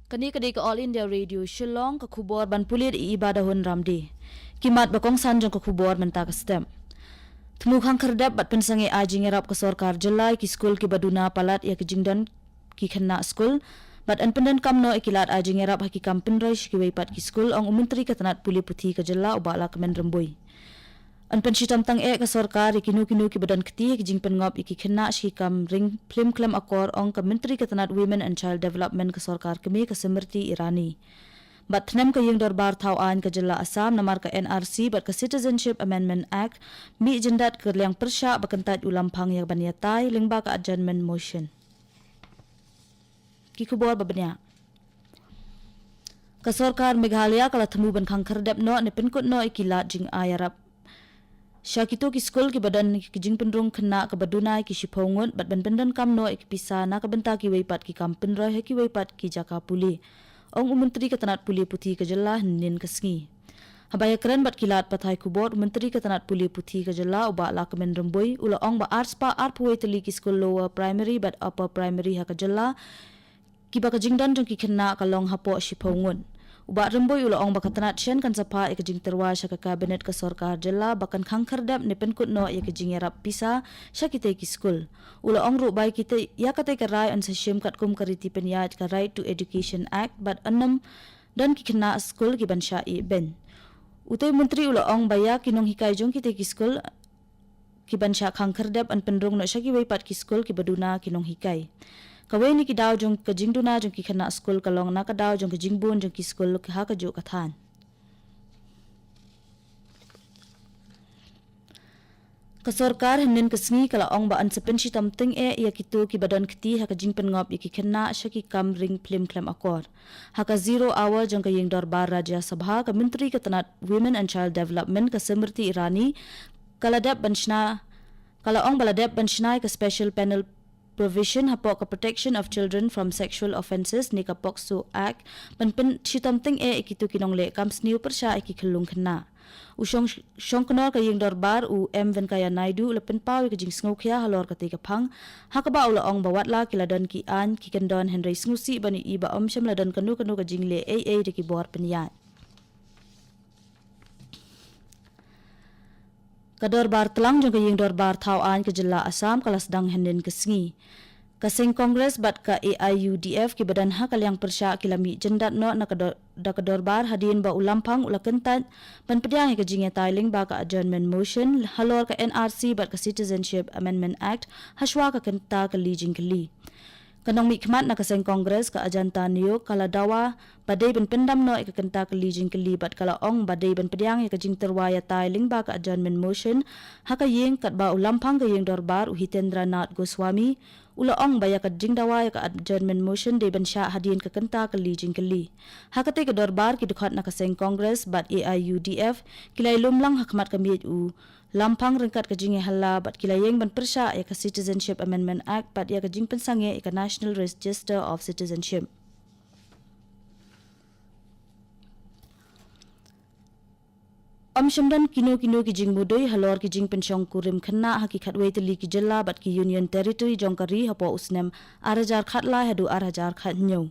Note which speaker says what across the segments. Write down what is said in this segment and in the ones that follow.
Speaker 1: Kani ke All India Radio Shillong ke khubor ban pulir ibadahun ramdi. Kimat bakong sanjong ke khubor menta ke stem. Temu khang kerdap bat pensange aji ngerap ke sorkar jelai ki skul ki baduna palat ya ke jingdan ki kena skul. Bat an pendan kamno ikilat aji ngerap haki kampen roish ki weipat ki skul ong umentri ke tanat puli puthi ke jela ubala kemen rembui. An penshitam tang ke sorkar ikinu ki badan keti ki jingpen ngop iki kena shi kam ring plim klem akor ong ke menteri ke tanat women and child development ke sorkar kemi ke semerti irani. Bat tnem ke yung dorbar tau an ke jela Assam namar ke NRC bat ke Citizenship Amendment Act mi jendat ke liang persya bakentat ulampang yang banyatai lingba ke adjournment motion. Ki kubor babanya. Ke sorkar Meghalaya kala temu ban khang kerdep no ne penkut no ikilat jing ayarap. Syakito ki skul ki badan ki jing pendrung kena ke badunai ki shipongun bat bendan kamno ik pisana ke benta ki weipat ki kampen roh ki weipat ki jaka puli. Ong menteri ke tanat puli putih ke jela nin ke sengi. Habaya keren bat kilat patai kubor menteri ke tanat puli putih ke jela uba la kemen rembui ula ong ba arspa arpwe teli ki skul lower primary bat upper primary ha ke jela ki ba ke jingdan jong ki kena ka long hapo shipongun. Ubat rembui ula ong bakatanat sien kan sapa ke jing terwa sya ke kabinet ke sorkar jela bakan khang kerdap ne penkut no ya ke jing yarap pisa sya kita ki skul ula ong ru bai kita ya kate ke rai an seshim kat kum kariti penyat ke Right to Education Act bat enam dan ki kena skul ki ban sya i ben utai menteri ula ong baya kinong hikai jong kita ki skul ki ban sya khang kerdap an pendrung no sya ki weipat ki skul ki baduna kinong hikai. Kawai ni ki daw jong ke jing duna jong ki kena skul kalong na ka daw jong ke jing bun jong ki skul ki ha ka jo kathan. Ke sorkar henen ke sengi kala ong ba an sepensi tamting ya kitu ki badan keti ha ka jing pengop ki kena sya ki kam ring plim klem akor. Ha ka 0 hour jong ke yeng dorbar Rajya Sabha ke menteri ke tanat Women and Child Development ke Semerti Irani kaladap banshna kala ong baladap banshna ke special panel provision hapok ke protection of children from sexual offences ni ka POCSO Act pen sitamting ikitu kinong le kam sniu persya iki kelung kena usong kenor ka yeng dorbar M Venkaya Naidu lepen pau ke jing sngokhya halor ka ka phang hakaba ula ong bawat la kiladan ki an ki kendon Henry sngusi bani iba sham ladan kanu ka jing le de ki bor penyat. Kador bar telang jong kayeng dor bar tau an ke jela Assam kalas dang henden ke sengi. Kasing Kongres bat ka AIUDF ki badan ha kalyang persya kilami jendat no na kador bar hadin ba ulampang ula kentat pan pediang ke jingya tailing ba ka adjournment motion halor ka NRC bat ka Citizenship Amendment Act haswa ka kenta ka lijing keli. Kanong mikmat na kaseng Kongres ka ajanta niyo kala dawa badai ben pendam no ikakenta ka lijing kelibat kala ong badai ben pediang ikajing terwaya tailing ba ka adjournment motion haka yeng kat ba ulampang ka yeng dorbar Hitendra Nath Goswami ula ong baya ka jing dawaya ka adjournment motion de ben sya hadin ka kenta ka lijing keli haka te ka dorbar ki dukhat na kaseng Kongres bat AIUDF kilai lumlang hakmat kamiet lampang rengkat ke jing hala bat kilayeng ban persya ya ka Citizenship Amendment Act bat ya ka jing pensange ka National Register of Citizenship. Syamdan kino ki jing mudoi halor ki jing pensyong kurim kena hakikat wei teli ki jela bat ki Union Territory jongkari hapo usnem arajar khatla hadu arajar khat nyau.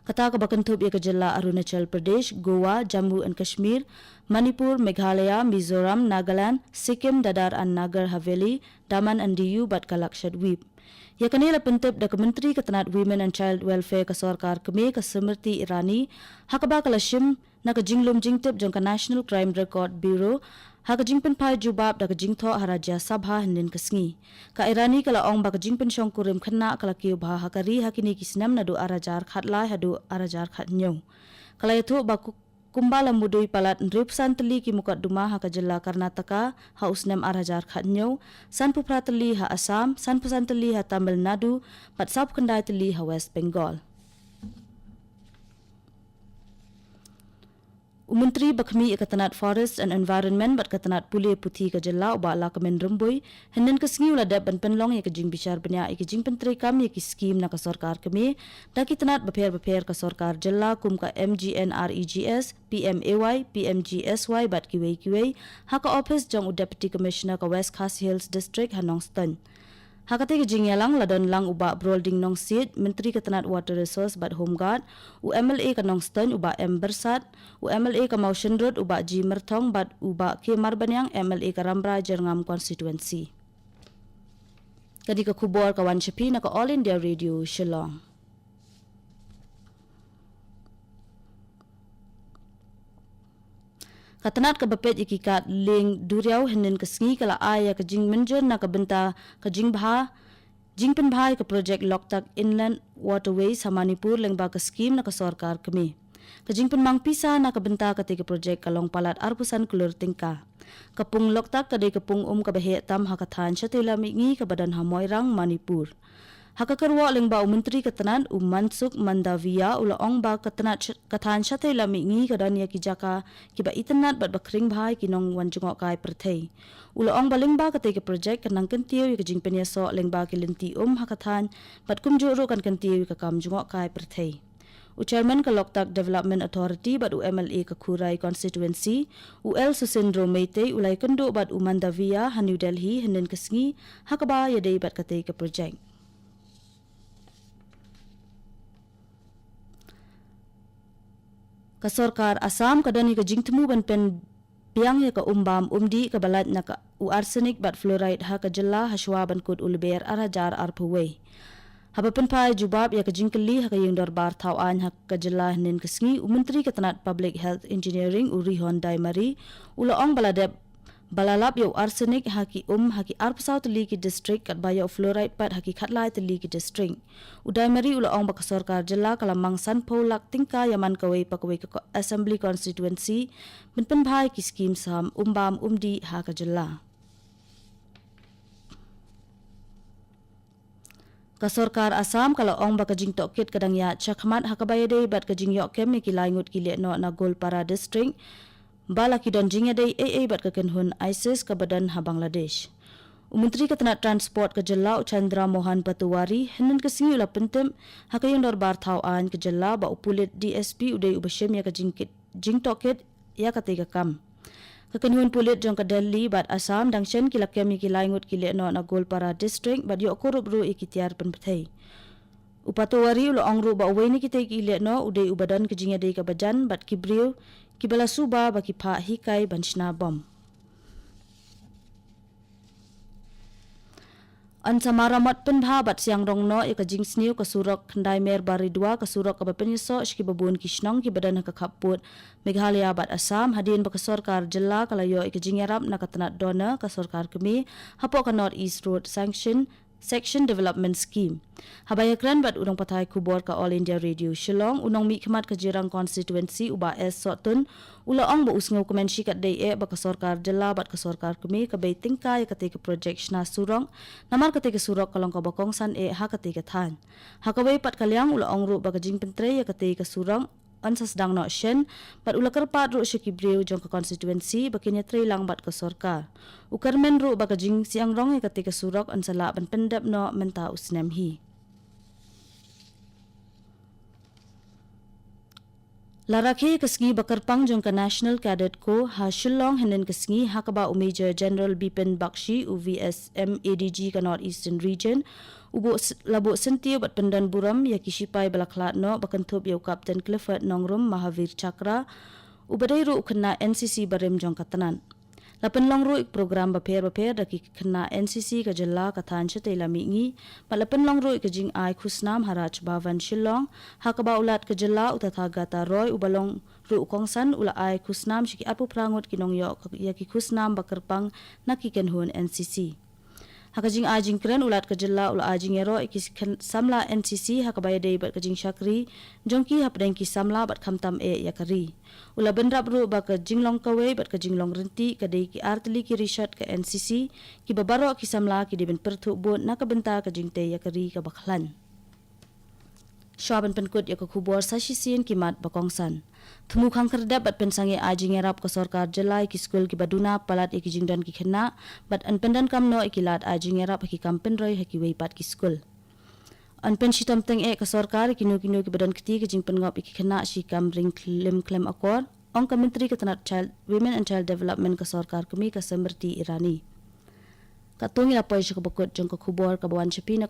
Speaker 1: Kata ka bakantup ya ke jela Arunachal Pradesh, Goa, Jammu and Kashmir, Manipur, Meghalaya, Mizoram, Nagaland, Sikkim, Dadar and Nagar Haveli, Daman and Diu bat ka Lakshadweep. Ya kanila pentup da Menteri ke tanat Women and Child Welfare ke sorkar keme ke Semerti Irani hakaba ka lashim na ka jinglum jingtup jong ka National Crime Record Bureau haka jingpen pai jubab da ka jingtho Rajya Sabha hinin ke sengi. Ka Irani kala ong ba ka jingpen syong kurim kena kala kiu bah hakari hakini kisnam na do arajar khatla hadu arajar khat nyau. Kala itu ba kumbala mudui palat nripsan teli ki mukat duma haka jela Karnataka ha usnem arajar khat nyau, Sanpu Prateli ha Assam, Sanpu Santeli ha Tamil Nadu, pat sab kendai teli ha West Bengal. Menteri Bakmi Katanat Forest and Environment bat katanat puli puthi ka jela uba la kemen rembui henen ke sengi ula dap ban penlong ya ke jing bisyar benya ke jing pentri kam ya ki skim na ka sorkar kemi da kitanat beper ka sorkar jela kum ka MGNREGS PMAY PMGSY bat kiwei haka office jong Deputy Commissioner ka West Khas Hills District Hanong Stan. Hakate ke jingyalang ladon lang uba brolding nong sit Menteri Ketenat Water Resource bat Home Guard u MLA ke nong Stern uba M Bersat u MLA ke Motion Road uba G Mertong bat uba K Marbanyang MLA ke Rambra Jerngam Constituency. Kadi ke kubor kawan Shapi na ke All India Radio Shillong. Katanat ke bepet ikikat ling duriau henin kesengi kala aya ke jing menjer na ke benta ke jing pen bahai ke projek Loktak Inland Waterways ha Manipur lengba ke skim na ke sorkar kemi. Ke jing pen mang pisa na ke benta ke tiga projek kalong palat arpusan kulur tingka. Kepung Loktak ke kepung ke behe tam ha kathan syatila mingi ke badan ha Moirang Manipur. Hakakarwa lengba Menteri Ketenat Mansuk Mandavia ulaong ba kathan syatay lamingi kadan ya kijaka kiba itenat bat bakring bahai kinong wanjungok kai perthei. Ulaong ba lengba katay ke projek kanang kentiyo ya kajing penyaso lengba kilinti hakathan bat kumjuro kan kentiyo ka kamjungok kai perthei. Chairman ke Loktak Development Authority bat MLA ke Kurai Constituency UL Susindro Meitei ulai kendo bat Mandavia ha New Delhi henen kesengi hakaba ya dei bat katay ke projek. Kasorkar Assam kadani ke jingtemu ban pen biang ya ke umbam umdi ke balat na ka arsenik bat fluoride ha ke jela haswa ban kut ulber arajar arpuwe. Haba pen pai jubab ya ke jingkeli ha ke yung darbar tauan ha ke jela nin kesengi Menteri Ketenat Public Health Engineering Urihon Daimari ulaong baladep balalap yo arsenik haki arpsau teli ki district kat bayo fluoride pat haki khatlai teli ki district udai mari ulaong bak sarkar jela kalamang san polak tingka yaman kawai pakawai ke assembly constituency pen bhai ki scheme sam umbam umdi ha ka jela Kasorkar Assam kalau ong bak jing tokit kadang ya chakmat hakabayade bat kajing yok kem ki laingut ki le no na Golpara district bala ki don jingya dei AA bat ke kenhun ISIS ke badan ha Bangladesh. Menteri Ketenat Transport ke Jela Chandra Mohan Patuwari henen ke singi ula pentem hakayong darbar tauan ke Jela ba upulit DSP udai ubashem ya ke jing tokit ya ke tiga kam. Ke kenhun pulit jong ke Delhi bat Assam dang shen kilak kemi ki laingut ki le no na Golpara district bat yok korup ru ikitiar penpethai. Upatuwari ula ongru ba uwe ni kita ki le no udai ubadan ke jingya dei ke bajan bat kibriu kibala suba baki pa hikai banshna bom. An samaramat penbha bat siang rongno ya kajing sniu ke surok kendai mer bari dua ke surok ke bapenyeso shki babun kishnong ki badan ke kaput Meghalaya bat Assam hadin ba ke sorkar jela kalayo ikajing yarap na ketenat dona ke sorkar kemi hapo ke North East Road Section Development Scheme. Habaya kran bat unang patay kubor ka All India Radio Shillong unang mikmat ke Jirang Constituency uba S Sotun ulaong ba usngaw kumensi kat day ba ka sorkar jela bat ka sorkar kemi ka bay tingka ya kate ke project na surong namar kate ke surok kalong ka bakong san ha kate ke than. Hakaway pat kalyang ulaong ru ba ka jing pentre ya kate ke surong ansas dang no shen bat ula kerpat ru syikibriu jong ke constituency bakinya tre lang bat ke sorkar ukarmen ru ba kajing siang rong ketika surok ansala ban pendap no menta usnem hi Larakhe kesengi bakarpang jong ke National Cadet Corps ha Shillong henen kesengi hakaba Major General Bipin Bakshi UVSM ADG ke North Eastern Region ubo labo sentiu bat pendan buram ya kishipai balaklat no bakantup yau Captain Clifford Nongrum Mahavir Chakra ubadai ru kena NCC barem jong katanan. Lapan long ru ik program baper daki kena NCC ka jela kathan syate lamingi palapan long ru ik jing ai khusnam Haraj Bhavan Shillong hakaba ulat ka jela utatagata Roy ubalong ru kongsan ula ai khusnam shiki apu prangot kinong yo ya ki khusnam bakarpang nakikenhun NCC. Hakajing ajing kren ulat ke jela ula ajing ero ikis samla NCC hakabaya dei bat kajing syakri jongki hapdeng ki samla bat khamtam yakari ula bendrap ru ba ke jinglong kawe bat ke jinglong renti ke dei ki artli ki rishat ke NCC ki babaro ki samla ki deben pertu bon na kabenta ke jingte yakari ke baklan Syaban penkut ya ke kubur sasisian kimat bakongsan Thumu khangkar dapat pensangi ajing erap ke sorkar jelai ki skul ki baduna palat iki jingdan ki khena bat anpendan kamno ikilat ajing erap ki kampen roi haki weipat ki skul anpen shitam teng ke sorkar kinu ki badan keti ki jingpen ngop iki khena shi kam ring klem akor ong Menteri Ketenat Women and Child Development ke sorkar kemi ke Semerti Irani Katungi apoy siya kabukot jong kakubor kabawan siya pina